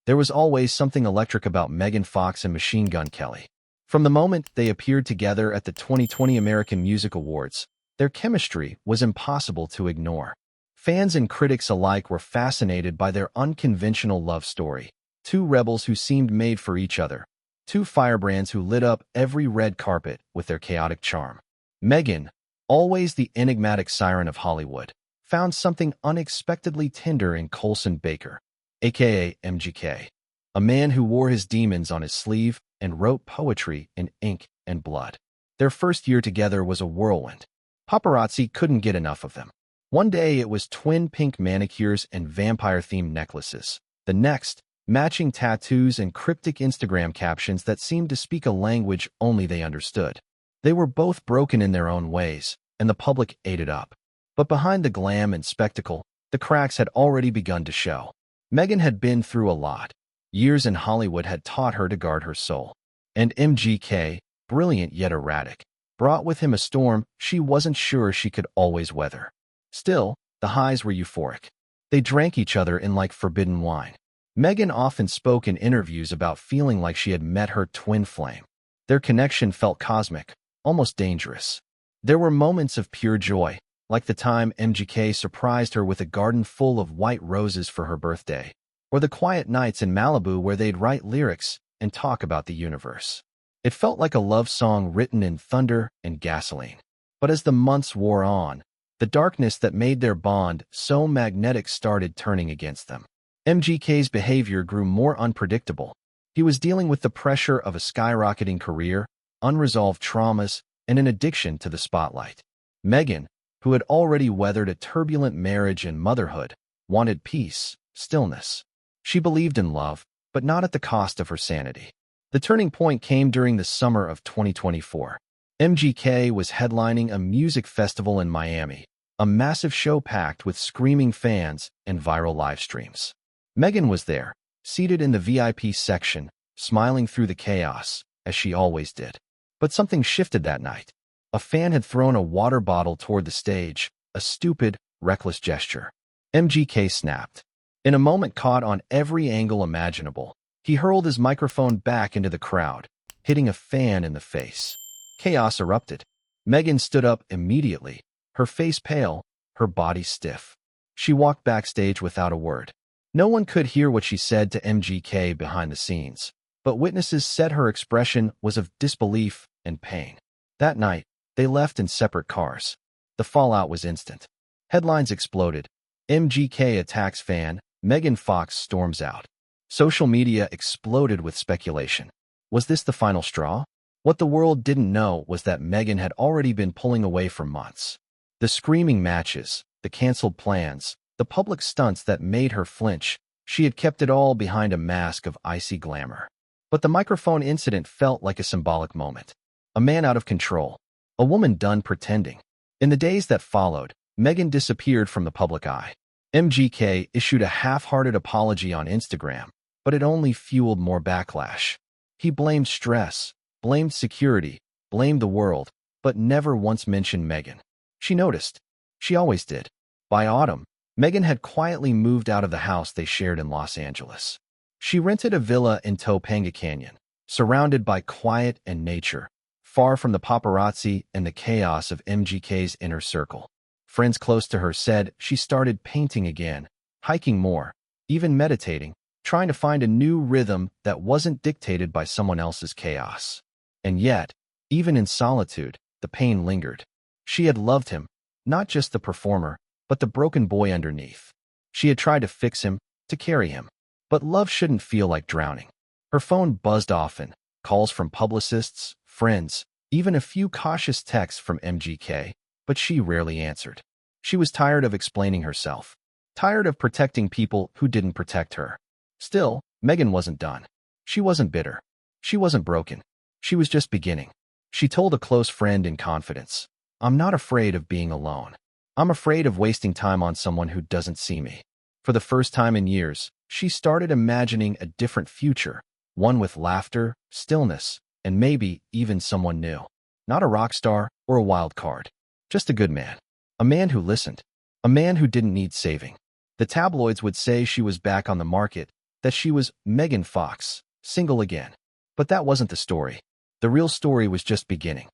There was always something electric about Megan Fox and Machine Gun Kelly. From the moment they appeared together at the 2020 American Music Awards, their chemistry was impossible to ignore. Fans and critics alike were fascinated by their unconventional love story. Two rebels who seemed made for each other. Two firebrands who lit up every red carpet with their chaotic charm. Megan, always the enigmatic siren of Hollywood, found something unexpectedly tender in Colson Baker, aka MGK, a man who wore his demons on his sleeve and wrote poetry in ink and blood. Their first year together was a whirlwind. Paparazzi couldn't get enough of them. One day it was twin pink manicures and vampire-themed necklaces. The next, matching tattoos and cryptic Instagram captions that seemed to speak a language only they understood. They were both broken in their own ways, and the public ate it up. But behind the glam and spectacle, the cracks had already begun to show. Megan had been through a lot. Years in Hollywood had taught her to guard her soul. And MGK, brilliant yet erratic, brought with him a storm she wasn't sure she could always weather. Still, the highs were euphoric. They drank each other in like forbidden wine. Megan often spoke in interviews about feeling like she had met her twin flame. Their connection felt cosmic, almost dangerous. There were moments of pure joy, like the time MGK surprised her with a garden full of white roses for her birthday, or the quiet nights in Malibu where they'd write lyrics and talk about the universe. It felt like a love song written in thunder and gasoline. But as the months wore on, the darkness that made their bond so magnetic started turning against them. MGK's behavior grew more unpredictable. He was dealing with the pressure of a skyrocketing career, unresolved traumas, and an addiction to the spotlight. Megan, who had already weathered a turbulent marriage and motherhood, wanted peace, stillness. She believed in love, but not at the cost of her sanity. The turning point came during the summer of 2024. MGK was headlining a music festival in Miami, a massive show packed with screaming fans and viral live streams. Megan was there, seated in the VIP section, smiling through the chaos, as she always did. But something shifted that night. A fan had thrown a water bottle toward the stage, a stupid, reckless gesture. MGK snapped. In a moment caught on every angle imaginable, he hurled his microphone back into the crowd, hitting a fan in the face. Chaos erupted. Megan stood up immediately, her face pale, her body stiff. She walked backstage without a word. No one could hear what she said to MGK behind the scenes, but witnesses said her expression was of disbelief and pain. That night, they left in separate cars. The fallout was instant. Headlines exploded. MGK attacks fan, Megan Fox storms out. Social media exploded with speculation. Was this the final straw? What the world didn't know was that Megan had already been pulling away for months. The screaming matches, the canceled plans, the public stunts that made her flinch, she had kept it all behind a mask of icy glamour. But the microphone incident felt like a symbolic moment. A man out of control. A woman done pretending. In the days that followed, Megan disappeared from the public eye. MGK issued a half-hearted apology on Instagram, but it only fueled more backlash. He blamed stress, blamed security, blamed the world, but never once mentioned Megan. She noticed. She always did. By autumn, Megan had quietly moved out of the house they shared in Los Angeles. She rented a villa in Topanga Canyon, surrounded by quiet and nature, far from the paparazzi and the chaos of MGK's inner circle. Friends close to her said she started painting again, hiking more, even meditating, trying to find a new rhythm that wasn't dictated by someone else's chaos. And yet, even in solitude, the pain lingered. She had loved him, not just the performer, but the broken boy underneath. She had tried to fix him, to carry him. But love shouldn't feel like drowning. Her phone buzzed often, calls from publicists, friends, even a few cautious texts from MGK, but she rarely answered. She was tired of explaining herself, tired of protecting people who didn't protect her. Still, Megan wasn't done. She wasn't bitter. She wasn't broken. She was just beginning. She told a close friend in confidence, "I'm not afraid of being alone. I'm afraid of wasting time on someone who doesn't see me." For the first time in years, she started imagining a different future, one with laughter, stillness, and maybe even someone new. Not a rock star or a wild card, just a good man. A man who listened. A man who didn't need saving. The tabloids would say she was back on the market, that she was Megan Fox, single again. But that wasn't the story. The real story was just beginning.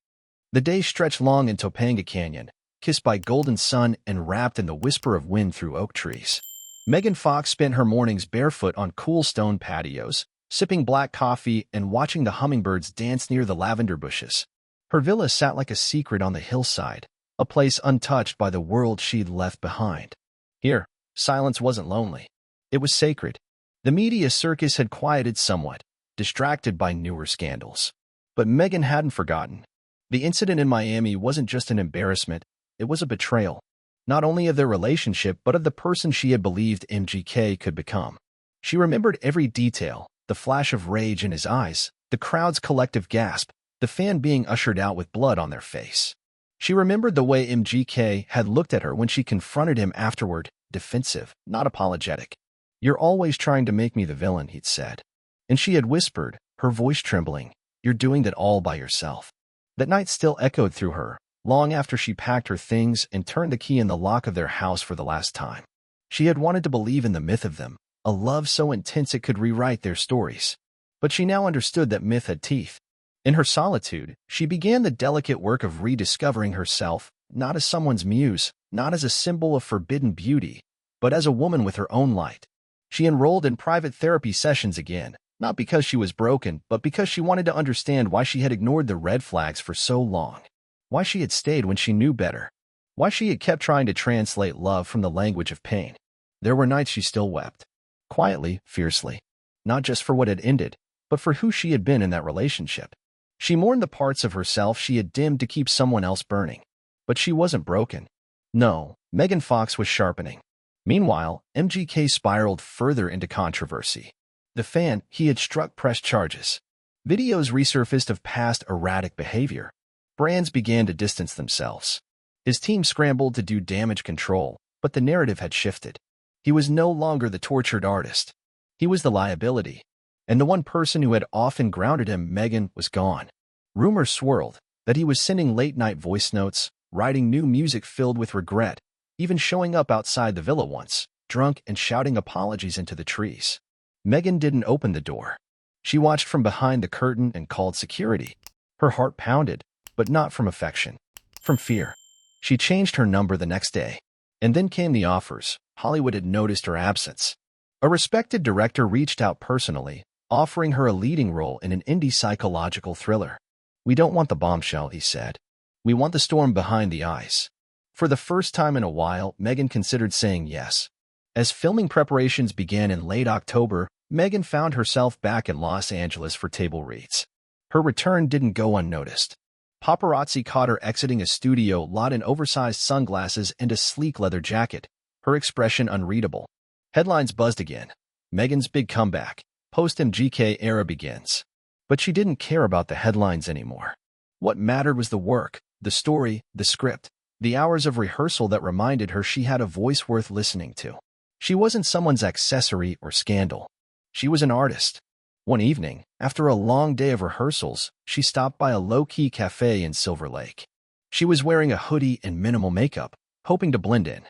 The day stretched long in Topanga Canyon, kissed by golden sun and wrapped in the whisper of wind through oak trees. Megan Fox spent her mornings barefoot on cool stone patios, sipping black coffee and watching the hummingbirds dance near the lavender bushes. Her villa sat like a secret on the hillside, a place untouched by the world she'd left behind. Here, silence wasn't lonely. It was sacred. The media circus had quieted somewhat, distracted by newer scandals. But Megan hadn't forgotten. The incident in Miami wasn't just an embarrassment, it was a betrayal. Not only of their relationship, but of the person she had believed MGK could become. She remembered every detail, the flash of rage in his eyes, the crowd's collective gasp, the fan being ushered out with blood on their face. She remembered the way MGK had looked at her when she confronted him afterward, defensive, not apologetic. "You're always trying to make me the villain," he'd said. And she had whispered, her voice trembling, "You're doing that all by yourself." That night still echoed through her, long after she packed her things and turned the key in the lock of their house for the last time. She had wanted to believe in the myth of them, a love so intense it could rewrite their stories. But she now understood that myth had teeth. In her solitude, she began the delicate work of rediscovering herself, not as someone's muse, not as a symbol of forbidden beauty, but as a woman with her own light. She enrolled in private therapy sessions again, not because she was broken, but because she wanted to understand why she had ignored the red flags for so long. Why she had stayed when she knew better. Why she had kept trying to translate love from the language of pain. There were nights she still wept. Quietly, fiercely. Not just for what had ended, but for who she had been in that relationship. She mourned the parts of herself she had dimmed to keep someone else burning. But she wasn't broken. No, Megan Fox was sharpening. Meanwhile, MGK spiraled further into controversy. The fan, he had struck press charges. Videos resurfaced of past erratic behavior. Brands began to distance themselves. His team scrambled to do damage control, but the narrative had shifted. He was no longer the tortured artist. He was the liability. And the one person who had often grounded him, Megan, was gone. Rumors swirled that he was sending late-night voice notes, writing new music filled with regret, even showing up outside the villa once, drunk and shouting apologies into the trees. Megan didn't open the door. She watched from behind the curtain and called security. Her heart pounded, but not from affection, from fear. She changed her number the next day. And then came the offers. Hollywood had noticed her absence. A respected director reached out personally, offering her a leading role in an indie psychological thriller. "We don't want the bombshell," he said. "We want the storm behind the ice." For the first time in a while, Megan considered saying yes. As filming preparations began in late October, Megan found herself back in Los Angeles for table reads. Her return didn't go unnoticed. Paparazzi caught her exiting a studio lot in oversized sunglasses and a sleek leather jacket, her expression unreadable. Headlines buzzed again. Megan's big comeback. Post-MGK era begins. But she didn't care about the headlines anymore. What mattered was the work, the story, the script, the hours of rehearsal that reminded her she had a voice worth listening to. She wasn't someone's accessory or scandal. She was an artist. One evening, after a long day of rehearsals, she stopped by a low-key cafe in Silver Lake. She was wearing a hoodie and minimal makeup, hoping to blend in.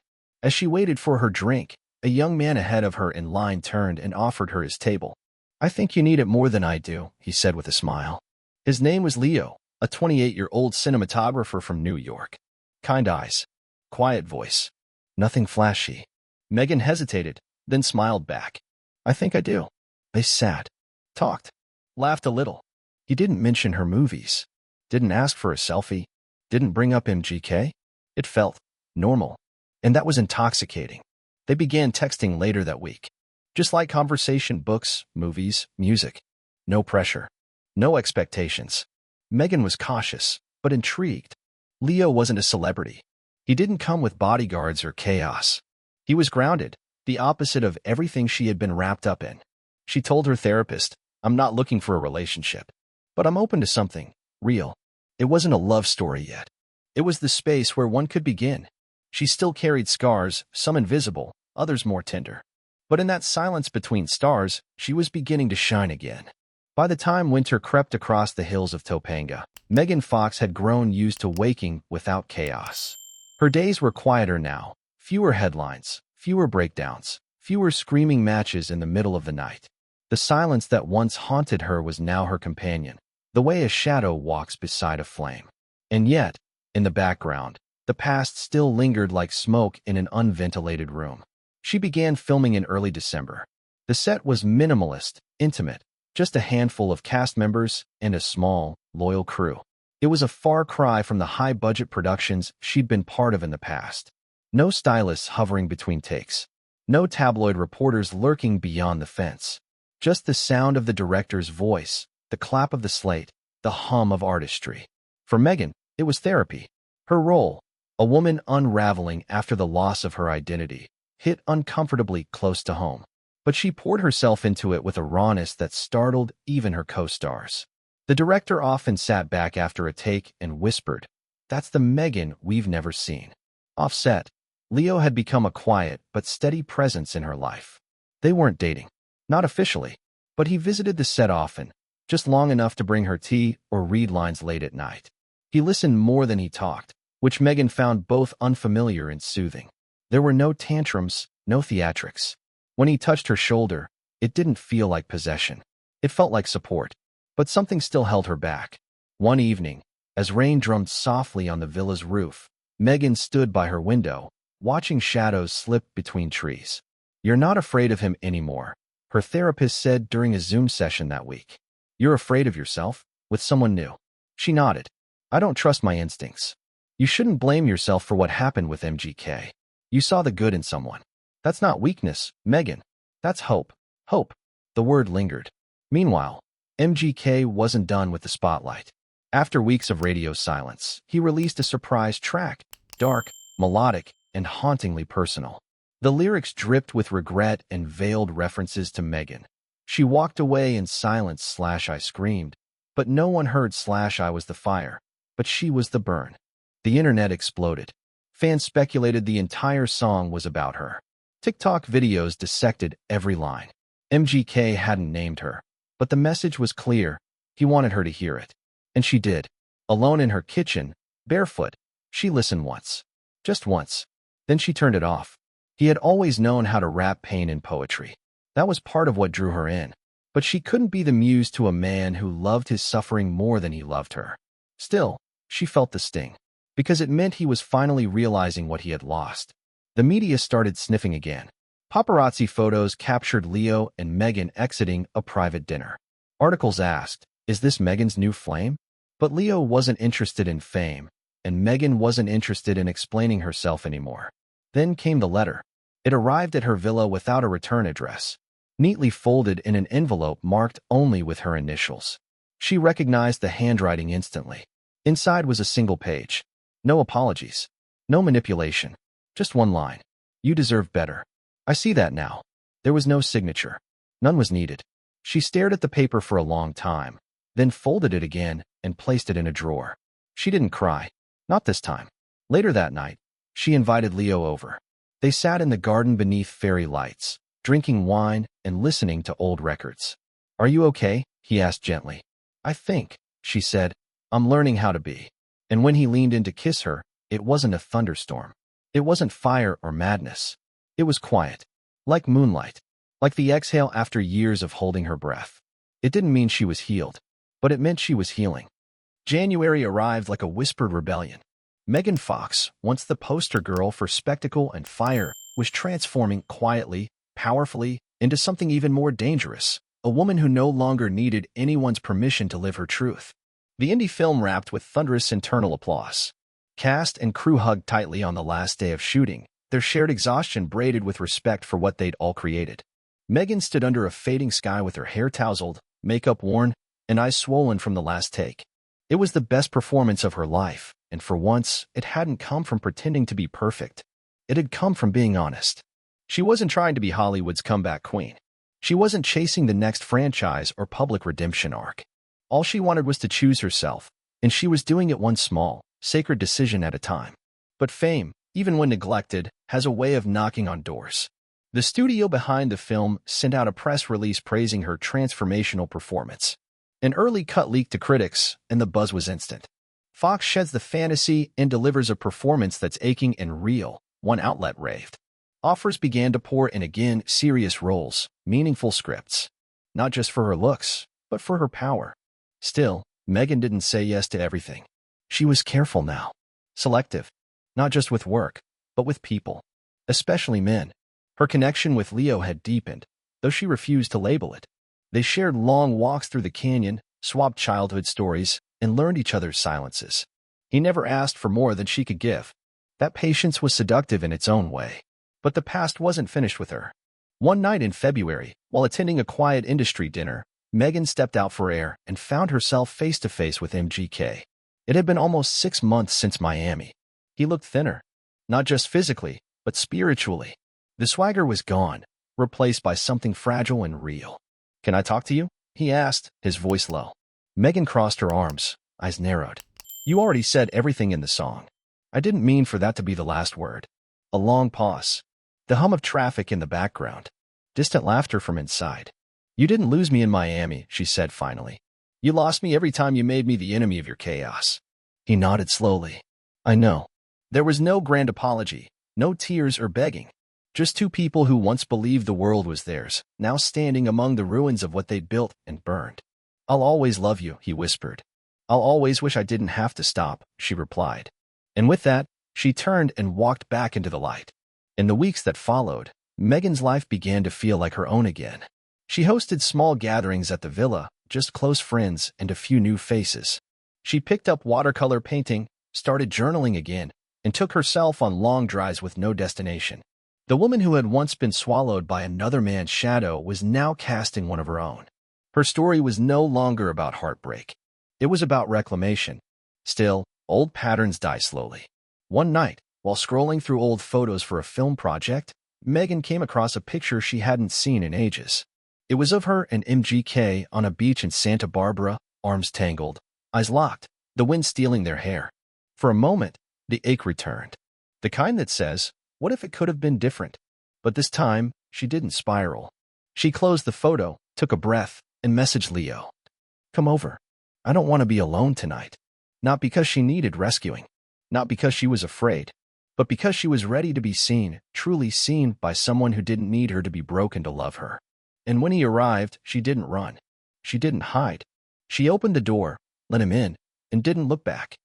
As she waited for her drink, a young man ahead of her in line turned and offered her his table. "I think you need it more than I do," he said with a smile. His name was Leo, a 28-year-old cinematographer from New York. Kind eyes. Quiet voice. Nothing flashy. Megan hesitated, then smiled back. "I think I do." They sat, talked, laughed a little. He didn't mention her movies, didn't ask for a selfie, didn't bring up MGK. It felt normal, and that was intoxicating. They began texting later that week. Just like conversation, books, movies, music. No pressure. No expectations. Megan was cautious, but intrigued. Leo wasn't a celebrity. He didn't come with bodyguards or chaos. He was grounded, the opposite of everything she had been wrapped up in. She told her therapist, "I'm not looking for a relationship, but I'm open to something real." It wasn't a love story yet. It was the space where one could begin. She still carried scars, some invisible, others more tender. But in that silence between stars, she was beginning to shine again. By the time winter crept across the hills of Topanga, Megan Fox had grown used to waking without chaos. Her days were quieter now, fewer headlines, fewer breakdowns, fewer screaming matches in the middle of the night. The silence that once haunted her was now her companion, the way a shadow walks beside a flame. And yet, in the background, the past still lingered like smoke in an unventilated room. She began filming in early December. The set was minimalist, intimate, just a handful of cast members and a small, loyal crew. It was a far cry from the high-budget productions she'd been part of in the past. No stylists hovering between takes. No tabloid reporters lurking beyond the fence. Just the sound of the director's voice, the clap of the slate, the hum of artistry. For Megan, it was therapy. Her role, a woman unraveling after the loss of her identity, hit uncomfortably close to home. But she poured herself into it with a rawness that startled even her co-stars. The director often sat back after a take and whispered, "That's the Megan we've never seen." Offset, Leo had become a quiet but steady presence in her life. They weren't dating. Not officially. But he visited the set often, just long enough to bring her tea or read lines late at night. He listened more than he talked, which Megan found both unfamiliar and soothing. There were no tantrums, no theatrics. When he touched her shoulder, it didn't feel like possession. It felt like support. But something still held her back. One evening, as rain drummed softly on the villa's roof, Megan stood by her window, watching shadows slip between trees. "You're not afraid of him anymore," her therapist said during a Zoom session that week. "You're afraid of yourself, with someone new." She nodded. "I don't trust my instincts." "You shouldn't blame yourself for what happened with MGK. You saw the good in someone. That's not weakness, Megan. That's hope." Hope. The word lingered. Meanwhile, MGK wasn't done with the spotlight. After weeks of radio silence, he released a surprise track, dark, melodic, and hauntingly personal. The lyrics dripped with regret and veiled references to Megan. She walked away in silence / I screamed, but no one heard / I was the fire, but she was the burn. The internet exploded. Fans speculated the entire song was about her. TikTok videos dissected every line. MGK hadn't named her, but the message was clear. He wanted her to hear it. And she did. Alone in her kitchen, barefoot, she listened once. Just once. Then she turned it off. He had always known how to wrap pain in poetry. That was part of what drew her in. But she couldn't be the muse to a man who loved his suffering more than he loved her. Still, she felt the sting. Because it meant he was finally realizing what he had lost. The media started sniffing again. Paparazzi photos captured Leo and Megan exiting a private dinner. Articles asked, "Is this Megan's new flame?" But Leo wasn't interested in fame, and Megan wasn't interested in explaining herself anymore. Then came the letter. It arrived at her villa without a return address, neatly folded in an envelope marked only with her initials. She recognized the handwriting instantly. Inside was a single page. No apologies. No manipulation. Just one line. "You deserve better." "I see that now." There was no signature. None was needed. She stared at the paper for a long time, then folded it again and placed it in a drawer. She didn't cry. Not this time. Later that night, she invited Leo over. They sat in the garden beneath fairy lights, drinking wine and listening to old records. "Are you okay?" he asked gently. "I think," she said. "I'm learning how to be." And when he leaned in to kiss her, it wasn't a thunderstorm. It wasn't fire or madness. It was quiet. Like moonlight. Like the exhale after years of holding her breath. It didn't mean she was healed, but it meant she was healing. January arrived like a whispered rebellion. Megan Fox, once the poster girl for spectacle and fire, was transforming quietly, powerfully, into something even more dangerous, a woman who no longer needed anyone's permission to live her truth. The indie film wrapped with thunderous internal applause. Cast and crew hugged tightly on the last day of shooting, their shared exhaustion braided with respect for what they'd all created. Megan stood under a fading sky with her hair tousled, makeup worn, and eyes swollen from the last take. It was the best performance of her life, and for once, it hadn't come from pretending to be perfect. It had come from being honest. She wasn't trying to be Hollywood's comeback queen. She wasn't chasing the next franchise or public redemption arc. All she wanted was to choose herself, and she was doing it one small, sacred decision at a time. But fame, even when neglected, has a way of knocking on doors. The studio behind the film sent out a press release praising her transformational performance. An early cut leaked to critics, and the buzz was instant. Fox sheds the fantasy and delivers a performance that's aching and real, one outlet raved. Offers began to pour in again, serious roles, meaningful scripts. not just for her looks, but for her power. Still, Megan didn't say yes to everything. She was careful now. Selective. Not just with work, but with people. Especially men. Her connection with Leo had deepened, though she refused to label it. They shared long walks through the canyon, swapped childhood stories, and learned each other's silences. He never asked for more than she could give. That patience was seductive in its own way. But the past wasn't finished with her. One night in February, while attending a quiet industry dinner, Megan stepped out for air and found herself face-to-face with MGK. It had been almost 6 months since Miami. He looked thinner. Not just physically, but spiritually. The swagger was gone, replaced by something fragile and real. "Can I talk to you?" he asked, his voice low. Megan crossed her arms, eyes narrowed. "You already said everything in the song. I didn't mean for that to be the last word." A long pause. The hum of traffic in the background. Distant laughter from inside. "You didn't lose me in Miami," she said finally. "You lost me every time you made me the enemy of your chaos." He nodded slowly. "I know." There was no grand apology, no tears or begging. Just two people who once believed the world was theirs, now standing among the ruins of what they'd built and burned. "I'll always love you," he whispered. "I'll always wish I didn't have to stop," she replied. And with that, she turned and walked back into the light. In the weeks that followed, Megan's life began to feel like her own again. She hosted small gatherings at the villa, just close friends and a few new faces. She picked up watercolor painting, started journaling again, and took herself on long drives with no destination. The woman who had once been swallowed by another man's shadow was now casting one of her own. Her story was no longer about heartbreak. It was about reclamation. Still, old patterns die slowly. One night, while scrolling through old photos for a film project, Megan came across a picture she hadn't seen in ages. It was of her and MGK on a beach in Santa Barbara, arms tangled, eyes locked, the wind stealing their hair. For a moment, the ache returned. The kind that says, what if it could have been different? But this time, she didn't spiral. She closed the photo, took a breath, and messaged Leo. "Come over. I don't want to be alone tonight." Not because she needed rescuing. Not because she was afraid. But because she was ready to be seen, truly seen by someone who didn't need her to be broken to love her. And when he arrived, she didn't run. She didn't hide. She opened the door, let him in, and didn't look back.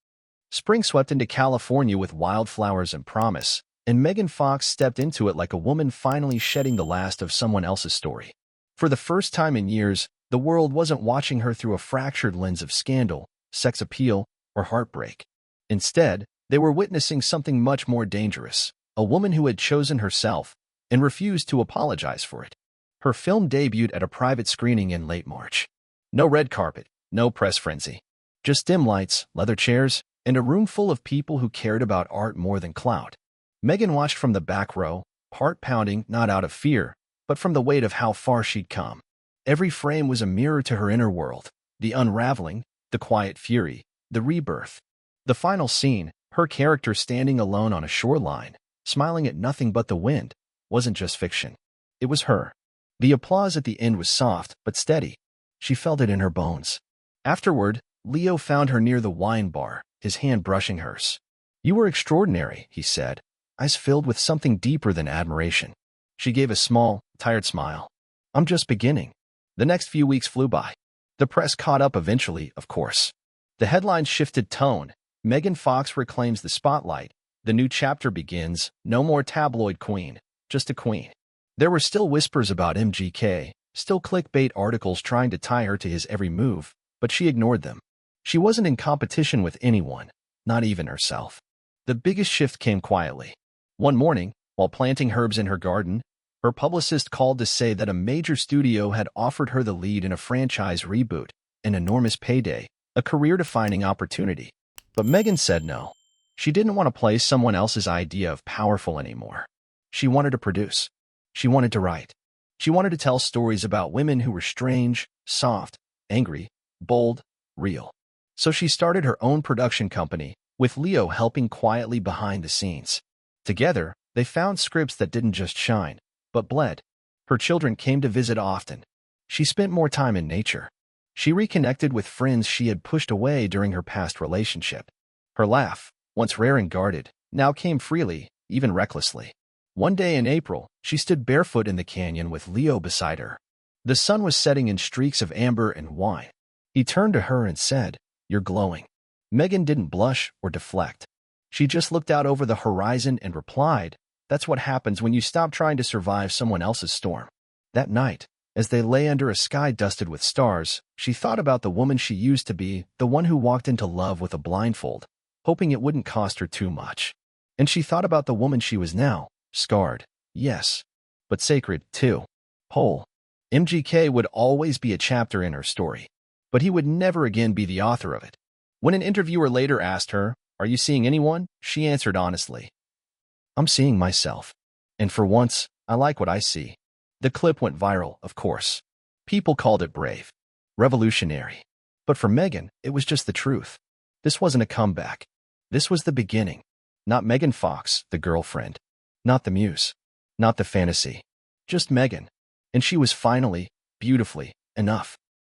Spring swept into California with wildflowers and promise, and Megan Fox stepped into it like a woman finally shedding the last of someone else's story. For the first time in years, the world wasn't watching her through a fractured lens of scandal, sex appeal, or heartbreak. Instead, they were witnessing something much more dangerous, a woman who had chosen herself and refused to apologize for it. Her film debuted at a private screening in late March. No red carpet, no press frenzy. Just dim lights, leather chairs, and a room full of people who cared about art more than clout. Megan watched from the back row, heart pounding not out of fear, but from the weight of how far she'd come. Every frame was a mirror to her inner world, the unraveling, the quiet fury, the rebirth. The final scene, her character standing alone on a shoreline, smiling at nothing but the wind, wasn't just fiction. It was her. The applause at the end was soft but steady. She felt it in her bones. Afterward, Leo found her near the wine bar, his hand brushing hers. "You were extraordinary," he said, eyes filled with something deeper than admiration. She gave a small, tired smile. "I'm just beginning." The next few weeks flew by. The press caught up eventually, of course. The headlines shifted tone. Megan Fox reclaims the spotlight. The new chapter begins. No more tabloid queen, just a queen. There were still whispers about MGK, still clickbait articles trying to tie her to his every move, but she ignored them. She wasn't in competition with anyone, not even herself. The biggest shift came quietly. One morning, while planting herbs in her garden, her publicist called to say that a major studio had offered her the lead in a franchise reboot, an enormous payday, a career-defining opportunity. But Megan said no. She didn't want to play someone else's idea of powerful anymore. She wanted to produce. She wanted to write. She wanted to tell stories about women who were strange, soft, angry, bold, real. So she started her own production company, with Leo helping quietly behind the scenes. Together, they found scripts that didn't just shine, but bled. Her children came to visit often. She spent more time in nature. She reconnected with friends she had pushed away during her past relationship. Her laugh, once rare and guarded, now came freely, even recklessly. One day in April, she stood barefoot in the canyon with Leo beside her. The sun was setting in streaks of amber and wine. He turned to her and said, "You're glowing." Megan didn't blush or deflect. She just looked out over the horizon and replied, "That's what happens when you stop trying to survive someone else's storm." That night, as they lay under a sky dusted with stars, she thought about the woman she used to be, the one who walked into love with a blindfold, hoping it wouldn't cost her too much. And she thought about the woman she was now, scarred, yes, but sacred, too. Whole. MGK would always be a chapter in her story, but he would never again be the author of it. When an interviewer later asked her, "Are you seeing anyone?" she answered honestly, "I'm seeing myself. And for once, I like what I see." The clip went viral, of course. People called it brave, revolutionary. But for Megan, it was just the truth. This wasn't a comeback. This was the beginning. Not Megan Fox, the girlfriend. Not the muse. Not the fantasy. Just Megan. And she was finally, beautifully, enough.